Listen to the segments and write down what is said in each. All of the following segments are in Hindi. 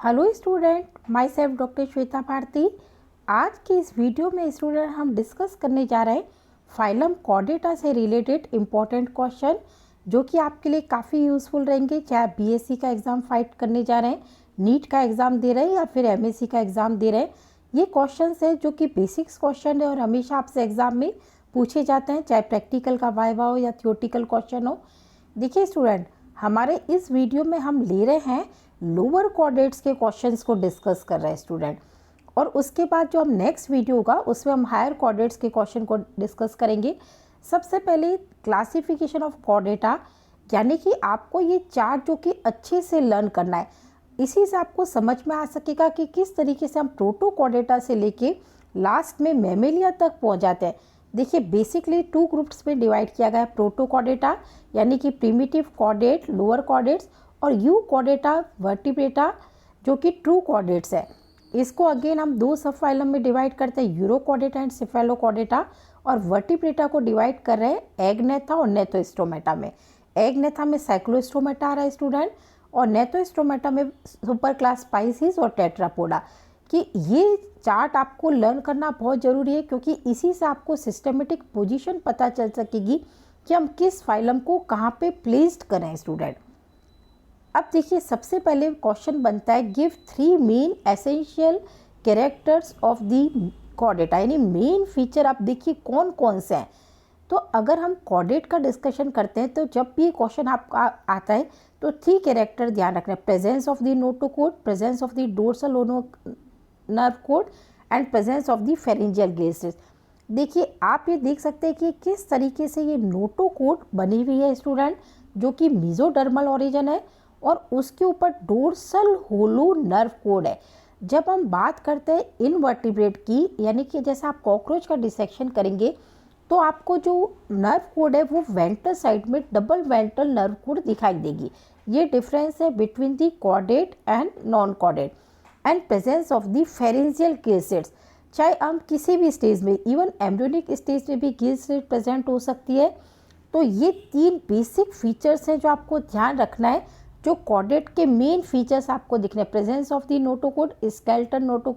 Hello student, myself doctor Shweta Bharti. आज के इस वीडियो में स्टूडेंट हम डिस्कस करने जा रहे हैं फाइलम कॉर्डेटा से रिलेटेड इम्पॉर्टेंट क्वेश्चन जो कि आपके लिए काफ़ी यूज़फुल रहेंगे, चाहे आप बीएससी का एग्ज़ाम फाइट करने जा रहे हैं, नीट का एग्ज़ाम दे रहे हैं या फिर एमएससी का एग्ज़ाम दे रहे हैं। ये क्वेश्चन है जो कि बेसिक्स क्वेश्चन है और हमेशा आपसे एग्ज़ाम में पूछे जाते हैं, चाहे प्रैक्टिकल का वाइवा हो या थियोटिकल क्वेश्चन हो। देखिए स्टूडेंट, हमारे इस वीडियो में हम ले रहे हैं लोअर कॉर्डेट्स के क्वेश्चंस को डिस्कस कर रहे हैं स्टूडेंट, और उसके बाद जो हम नेक्स्ट वीडियो होगा उसमें हम हायर कॉर्डेट्स के क्वेश्चन को डिस्कस करेंगे। सबसे पहले क्लासिफिकेशन ऑफ कॉर्डेटा, यानी कि आपको ये चार्ट जो कि अच्छे से लर्न करना है, इसी से आपको समझ में आ सकेगा कि किस तरीके से हम प्रोटोकॉर्डेटा से लेके लास्ट में मैमेलिया तक पहुंच जाते हैं। देखिए बेसिकली 2 ग्रुप्स में डिवाइड किया गया है प्रोटोकॉर्डेटा, यानी कि प्रिमिटिव कॉर्डेट लोअर कॉर्डेट्स, और यू कॉर्डेटा वर्टिब्रेटा जो कि ट्रू कॉर्डेट्स है। इसको अगेन हम 2 सब फाइलम में डिवाइड करते हैं, यूरोकॉर्डेटा एंड सेफेलोकॉर्डेटा, और वर्टिब्रेटा को डिवाइड कर रहे हैं एगनेथा और नेथोस्टोमेटा में। एगनेथा में साइक्लोस्टोमेटा आ रहा है स्टूडेंट, और नेथोस्टोमेटा में सुपर क्लास स्पाइसीज और टेट्रापोडा। कि ये चार्ट आपको लर्न करना बहुत ज़रूरी है, क्योंकि इसी से आपको सिस्टमेटिक पोजीशन पता चल सकेगी कि हम किस फाइलम को कहाँ पे प्लेस्ड करें स्टूडेंट। अब देखिए सबसे पहले क्वेश्चन बनता है, give 3 main essential characters of the Chordata, यानी मेन फीचर आप देखिए कौन कौन से हैं। तो अगर हम कॉर्डेट का डिस्कशन करते हैं तो जब भी क्वेश्चन आपका आता है तो 3 कैरेक्टर ध्यान रखना है, presence of the notochord, presence of the dorsal nerve cord and presence of the pharyngeal ग्लेसिस। देखिए आप ये देख सकते हैं कि किस तरीके से ये नोटोकोड बनी हुई है स्टूडेंट, जो कि मीजोडर्मल ओरिजिन है, और उसके ऊपर डोर्सल होलो नर्व कोड है। जब हम बात करते हैं इनवर्टिब्रेट की, यानी कि जैसे आप कॉकरोच का डिसेक्शन करेंगे तो आपको जो नर्व कोड है वो वेंट्रल साइड में डबल वेंट्रल नर्व कोड दिखाई देगी। ये डिफरेंस है between the chordate and non chordate. And presence of the pharyngeal gill slits, चाहे हम किसी भी स्टेज में, इवन एम्ब्रियोनिक स्टेज में भी गिल्सेट प्रेजेंट हो सकती है। तो ये 3 बेसिक फीचर्स हैं जो आपको ध्यान रखना है, जो कॉर्डेट के मेन फीचर्स आपको दिखने। Presence of the notochord, skeleton noto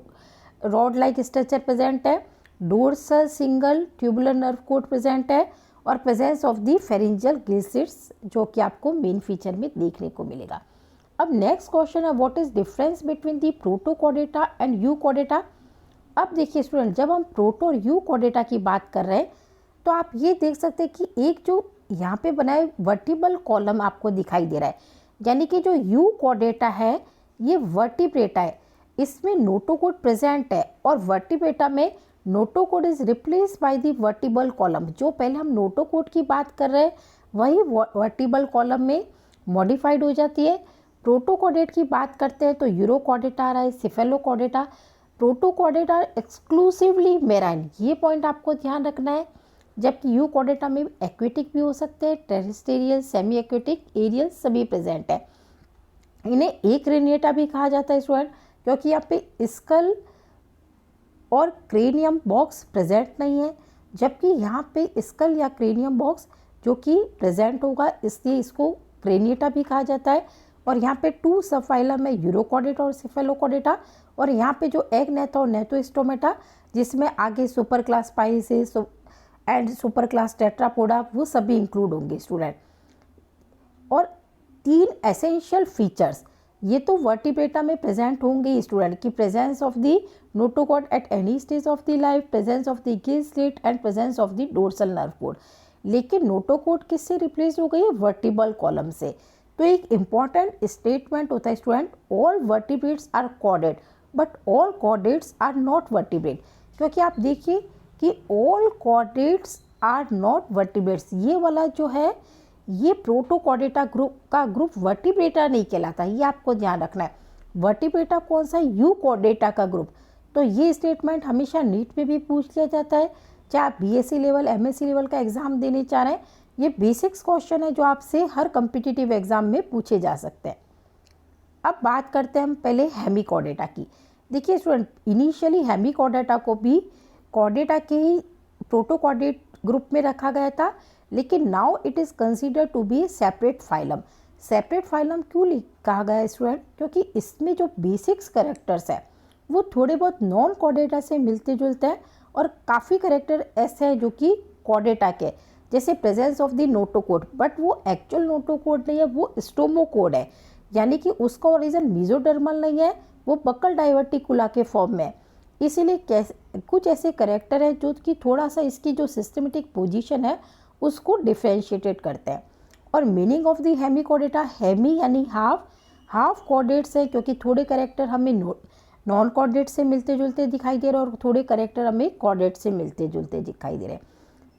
rod like structure present है, dorsal single tubular nerve cord present है, और presence of the pharyngeal gill slits जो कि आपको मेन फीचर में देखने को मिलेगा। अब नेक्स्ट क्वेश्चन है, what is difference between the protochordata and euchordata. अब देखिए स्टूडेंट, जब हम प्रोटो और यूकॉर्डेटा की बात कर रहे हैं तो आप ये देख सकते हैं कि एक जो यहाँ पे बना है वर्टिबल कॉलम आपको दिखाई दे रहा है, यानी कि जो यूकॉर्डेटा है ये वर्टिब्रेटा है, इसमें नोटोकोड प्रेजेंट है, और वर्टिब्रेटा में notochord is replace by the vertebral column. जो पहले हम नोटोकोड की बात कर रहे हैं वही वर्टिबल कॉलम में मॉडिफाइड हो जाती है। प्रोटोकॉर्डेट की बात करते हैं तो यूरोकॉर्डेटा आ रहा है, सेफेलोकॉर्डेटा। प्रोटोकॉर्डेटा एक्सक्लूसिवली मेराइन, ये पॉइंट आपको ध्यान रखना है, जबकि यूकॉर्डेटा में एक्वेटिक भी हो सकते हैं, टेरेस्टेरियल, सेमी एक्वेटिक, एरियल सभी प्रेजेंट है। इन्हें एक रेनिएटा भी कहा जाता है स्टूडेंट, क्योंकि यहाँ पे स्कल और क्रेनियम बॉक्स प्रेजेंट नहीं है, जबकि यहाँ पे स्कल या क्रेनियम बॉक्स जो कि प्रेजेंट होगा, इसलिए इसको क्रेनिएटा भी कहा जाता है। और यहाँ पे 2 सब फाइलम है, यूरोकॉर्डेटा और सेफेलोकॉर्डेटा, और यहाँ पे जो एगनेथा और नेथोस्टोमेटा, जिसमें आगे super class species and super class Tetrapoda वो सभी इंक्लूड होंगे स्टूडेंट। और 3 एसेंशियल फीचर्स ये तो वर्टिब्रेटा में प्रेजेंट होंगे स्टूडेंट, की presence of the notochord at any stage of the life, presence of the Gill slit and presence of the dorsal nerve code. लेकिन नोटोकोड किससे रिप्लेस हो गई है? वर्टिबल कॉलम से। तो एक इम्पॉर्टेंट स्टेटमेंट होता है student, all vertebrates are chordate but all chordates are not vertebrate. क्योंकि आप देखिए कि all chordates are not vertebrates, ये वाला जो है ये प्रोटोकॉर्डेटा ग्रुप का ग्रुप वर्टिब्रेटा नहीं कहलाता, ये आपको ध्यान रखना है। वर्टिब्रेटा कौन सा? यूकॉर्डेटा का ग्रुप। तो ये स्टेटमेंट हमेशा नीट में भी पूछ लिया जाता है, चाहे आप बीएससी लेवल एमएससी लेवल का एग्जाम देने चाह रहे हैं। ये बेसिक्स क्वेश्चन है जो आपसे हर कम्पिटिटिव एग्जाम में पूछे जा सकते हैं। अब बात करते हैं हम पहले हेमिकॉर्डेटा की। देखिए स्टूडेंट, इनिशियली हेमिकॉर्डेटा को भी कॉर्डेटा के ही प्रोटोकॉर्डेट ग्रुप में रखा गया था, लेकिन now it is considered to be separate phylum. Separate phylum क्यों कहा गया है स्टूडेंट? क्योंकि इसमें जो बेसिक्स कैरेक्टर्स है वो थोड़े बहुत नॉन कॉर्डेटा से मिलते जुलते हैं और काफ़ी कैरेक्टर ऐसे हैं जो कि कॉर्डेटा के, जैसे presence of the notochord, but वो एक्चुअल नोटोकोड नहीं है, वो स्टोमोकोड है, यानी कि उसका ओरिजिन मीजोडर्मल नहीं है, वो बक्कल डाइवर्टिकुला के फॉर्म में है। इसीलिए कुछ ऐसे कैरेक्टर है जो कि थोड़ा सा इसकी जो सिस्टमेटिक पोजीशन है उसको डिफ्रेंशिएटेड करते हैं। और meaning of the Hemichordata, hemi यानी हाफ, हाफ कॉर्डेट्स है क्योंकि थोड़े कैरेक्टर हमें नॉन कॉर्डेट से मिलते जुलते दिखाई दे रहे हैं और थोड़े कैरेक्टर हमें कॉर्डेट से मिलते जुलते दिखाई दे रहे हैं।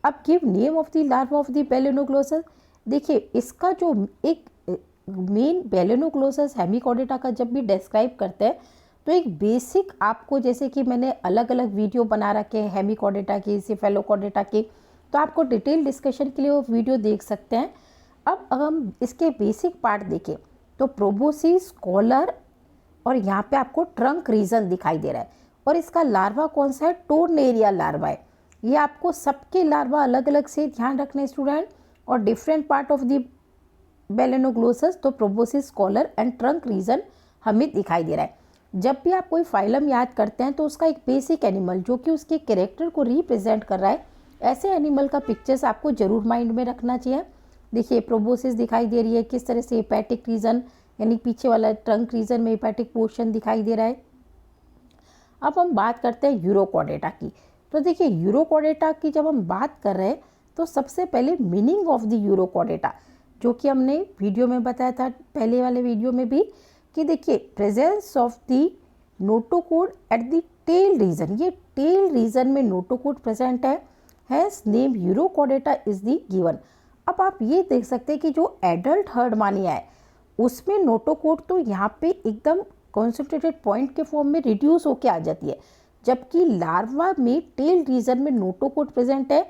अब give name of the larva of the balanoglossus. देखिए इसका जो एक मेन बेलेनोग्लोसस हेमिकॉर्डेटा का जब भी डिस्क्राइब करते हैं तो एक बेसिक आपको, जैसे कि मैंने अलग अलग वीडियो बना रखे हैं हेमिकॉर्डेटा की, सेफेलोकॉर्डेटा की, तो आपको डिटेल डिस्कशन के लिए वो वीडियो देख सकते हैं। अब हम इसके बेसिक पार्ट देखें तो प्रोबोसिस, कॉलर और यहाँ पे आपको ट्रंक रीजन दिखाई दे रहा है। और इसका लार्वा कौन सा है? टोर्नेरिया लार्वा है। ये आपको सबके लार्वा अलग अलग से ध्यान रखने स्टूडेंट, और different part of the Balanoglossus, तो proboscis, collar and trunk region हमें दिखाई दे रहा है। जब भी आप कोई फाइलम याद करते हैं तो उसका एक बेसिक एनिमल जो कि उसके कैरेक्टर को रिप्रेजेंट कर रहा है, ऐसे एनिमल का पिक्चर्स आपको जरूर माइंड में रखना चाहिए। देखिए प्रोबोसिस दिखाई दे रही है, किस तरह से हेपेटिक रीजन यानी पीछे वाला ट्रंक रीजन में हेपेटिक पोर्शन दिखाई दे रहा है। अब हम बात करते हैं यूरोकॉर्डेटा की। तो देखिए यूरोकॉर्डेटा की जब हम बात कर रहे हैं तो सबसे पहले मीनिंग ऑफ द यूरोकॉर्डेटा, जो कि हमने वीडियो में बताया था पहले वाले वीडियो में भी, कि देखिए presence of the notochord at the tail region, ये टेल रीजन में नोटोकोड प्रेजेंट है, has name urochordata is the given. अब आप ये देख सकते हैं कि जो एडल्ट हर्डमानिया है उसमें नोटोकोड तो यहाँ पे एकदम कॉन्सेंट्रेटेड पॉइंट के फॉर्म में रिड्यूस होके आ जाती है, जबकि लार्वा में टेल रीजन में नोटोकोड प्रेजेंट है।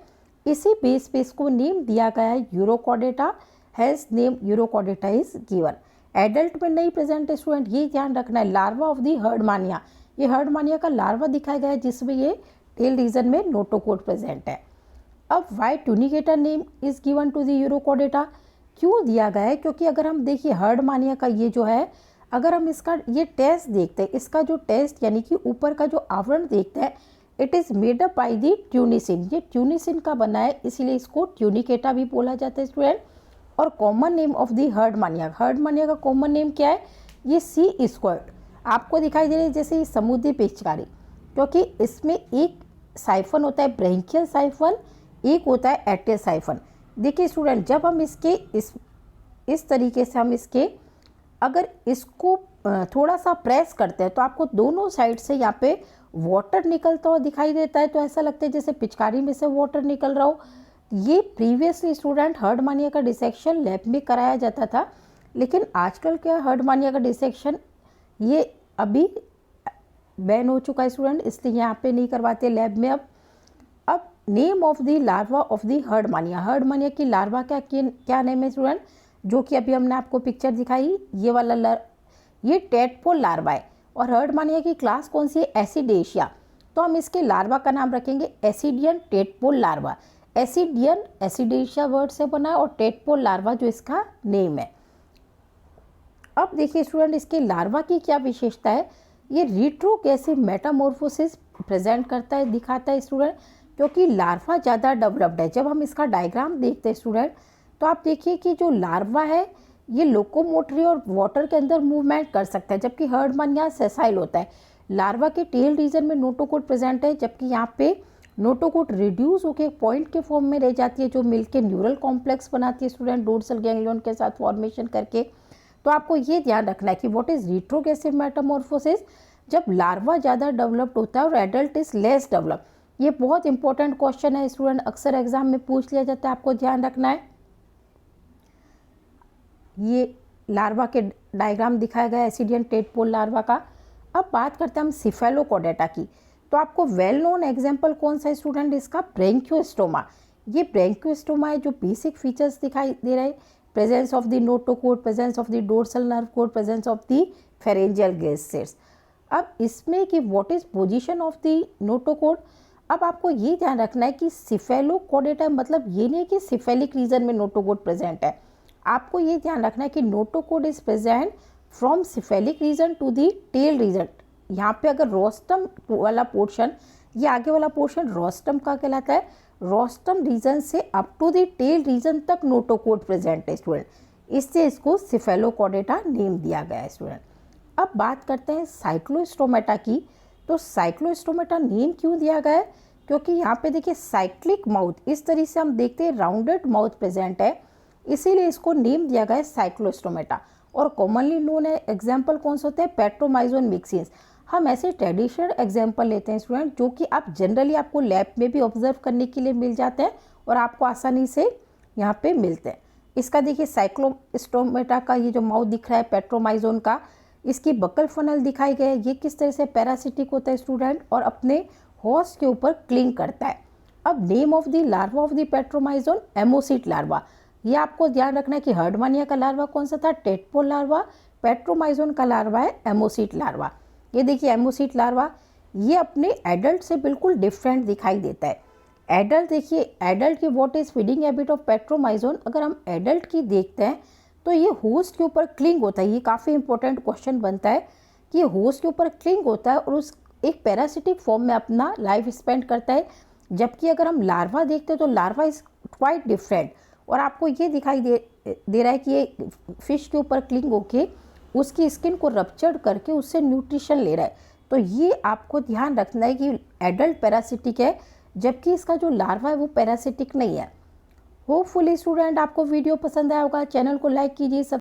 इसी बेस पे इसको नेम दिया गया है urochordata, has name urochordata is given. Adult में नहीं प्रेजेंट है स्टूडेंट, ये ध्यान रखना है। लार्वा ऑफ दी हर्डमानिया, ये हर्डमानिया का लार्वा दिखाया गया है जिसमें ये टेल रीजन में नोटोकोड प्रेजेंट है। अब Y Tunicata name is given to the Urochordata, क्यों दिया गया है? क्योंकि अगर हम देखिए हर्डमानिया का ये जो है, अगर हम इसका ये टेस्ट देखते हैं, इसका जो टेस्ट यानी कि ऊपर का जो आवरण देखते हैं, it is made up by the ट्यूनिसिन, ये ट्यूनिसिन का बना है, इसीलिए इसको ट्यूनिकेटा भी बोला जाता है स्टूडेंट। और common name of the Herdmania, Herdmania का कॉमन नेम क्या है? ये सी स्क्वायर्ड आपको दिखाई दे रही है, जैसे ये समुद्री पिचकारी, क्योंकि इसमें एक साइफन होता है ब्रैंकियल साइफन, एक होता है एटियल साइफन। देखिए स्टूडेंट, जब हम इसके इस तरीके से हम इसके अगर इसको थोड़ा सा प्रेस करते हैं तो आपको दोनों साइड से यहाँ पे वाटर निकलता हुआ दिखाई देता है, तो ऐसा लगता है जैसे पिचकारी में से वाटर निकल रहा हो। ये प्रीवियसली स्टूडेंट हर्डमानिया का डिसेक्शन लैब में कराया जाता था, लेकिन आजकल क्या हर्डमानिया का डिसेक्शन ये अभी बैन हो चुका है स्टूडेंट, इसलिए यहाँ पे नहीं करवाते लैब में। अब name of the larva of the Herdmania, Herdmania की लार्वा क्या नेम है स्टूडेंट? जो कि अभी हमने आपको पिक्चर दिखाई, ये वाला ये टेडपोल लार्वा है। और हर्डमानिया की क्लास कौन सी है? एसिडेशिया, तो हम इसके लार्वा का नाम रखेंगे ascidian tadpole larva. Ascidian ascidiacea word से बना है और टेडपोल लार्वा जो इसका नेम है। अब देखिए स्टूडेंट, इसके लार्वा की क्या विशेषता है? ये रिट्रोगेसिव मेटामॉर्फोसिस प्रेजेंट करता है, दिखाता है स्टूडेंट, क्योंकि लार्वा ज़्यादा डेवलप्ड है। जब हम इसका डायग्राम देखते हैं स्टूडेंट, तो आप देखिए कि जो लार्वा है ये लोकोमोटरी और वाटर के अंदर मूवमेंट कर सकता है, जबकि हर्डमानिया सेसाइल होता है। लार्वा के टेल रीजन में नोटोकोड प्रेजेंट है, जबकि यहाँ पे नोटोकोड रिड्यूस होकर पॉइंट के फॉर्म में रह जाती है, जो मिलके न्यूरल कॉम्प्लेक्स बनाती है स्टूडेंट, डोर्सल गैंग्लियन के साथ फॉर्मेशन करके। तो आपको ये ध्यान रखना है कि व्हाट इज रिट्रोगेसिव मेटामॉर्फोसिस, जब लार्वा ज़्यादा डेवलप्ड होता है और एडल्ट इज लेस डेवलप्ड। ये बहुत इंपॉर्टेंट क्वेश्चन है स्टूडेंट, अक्सर एग्जाम में पूछ लिया जाता है, आपको ध्यान रखना है। ये लार्वा के डायग्राम दिखाया गया एसिडियन टेडपोल लार्वा का। अब बात करते हैं हम सिफेलोकॉर्डेटा की, तो आपको वेल नोन एग्जाम्पल कौन सा है स्टूडेंट? इसका ब्रैंकियोस्टोमा। ये ब्रैंकियोस्टोमा है जो बेसिक फीचर्स दिखाई दे रहे हैं, presence of the notochord, presence of the dorsal nerve cord, presence of the pharyngeal gill slits. अब इसमें कि what is position of the notochord, अब आपको ये ध्यान रखना है कि सिफेलोकॉर्डेटा मतलब ये नहीं कि सिफेलिक रीजन में नोटोकोड प्रेजेंट है, आपको ये ध्यान रखना है कि notochord is present from cephalic region to the tail region. यहाँ पे अगर रोस्टम वाला पोर्शन, ये आगे वाला पोर्शन रोस्टम का कहलाता है, रोस्टम रीजन से up to the tail region तक नोटोकोड प्रेजेंट है स्टूडेंट, इससे इसको सिफेलोकॉर्डेटा नेम दिया गया है स्टूडेंट। अब बात करते हैं साइक्लोस्टोमेटा की। तो साइक्लोस्टोमेटा नेम क्यों दिया गया है? क्योंकि यहाँ पे देखिए साइक्लिक माउथ, इस तरीके से हम देखते हैं राउंडेड माउथ प्रेजेंट है, इसीलिए इसको नेम दिया गया है साइक्लोस्टोमेटा। और कॉमनली नोन है एग्जाम्पल कौन से होते हैं? पेट्रोमाइजोन मिक्सिन्स। हम ऐसे ट्रेडिशनल एग्जाम्पल लेते हैं स्टूडेंट जो कि आप जनरली आपको लैब में भी ऑब्जर्व करने के लिए मिल जाते हैं और आपको आसानी से यहाँ पे मिलते हैं। इसका देखिए साइक्लोस्टोमेटा का ये जो माउथ दिख रहा है पेट्रोमाइजोन का, इसकी बकल फनल दिखाई गई है। ये किस तरह से पैरासिटिक होता है स्टूडेंट और अपने होस्ट के ऊपर क्लिंग करता है। अब name of the larva of the petromyzon, ammocoete larva. ये आपको ध्यान रखना है कि हर्डमानिया का लार्वा कौन सा था? Tadpole larva. पेट्रोमाइजोन का लार्वा है एमोसिट लार्वा। ये देखिए एमोसिट लार्वा, ये अपने एडल्ट से बिल्कुल डिफरेंट दिखाई देता है। एडल्ट देखिए, एडल्ट की what is feeding habit of Petromyzon, अगर हम एडल्ट की देखते हैं तो ये होस्ट के ऊपर क्लिंग होता है। ये काफ़ी इंपॉर्टेंट क्वेश्चन बनता है कि ये होस्ट के ऊपर क्लिंग होता है और उस एक पैरासिटिक फॉर्म में अपना लाइफ स्पेंड करता है। जबकि अगर हम लार्वा देखते हैं तो लार्वा इज क्वाइट डिफरेंट, और आपको ये दिखाई दे रहा है कि ये फिश के ऊपर क्लिंग होके उसकी स्किन को रप्चर करके उससे न्यूट्रिशन ले रहा है। तो ये आपको ध्यान रखना है कि एडल्ट पैरासिटिक है, जबकि इसका जो लार्वा है वो पैरासिटिक नहीं है। होपफुली स्टूडेंट आपको वीडियो पसंद आया होगा। चैनल को लाइक कीजिए,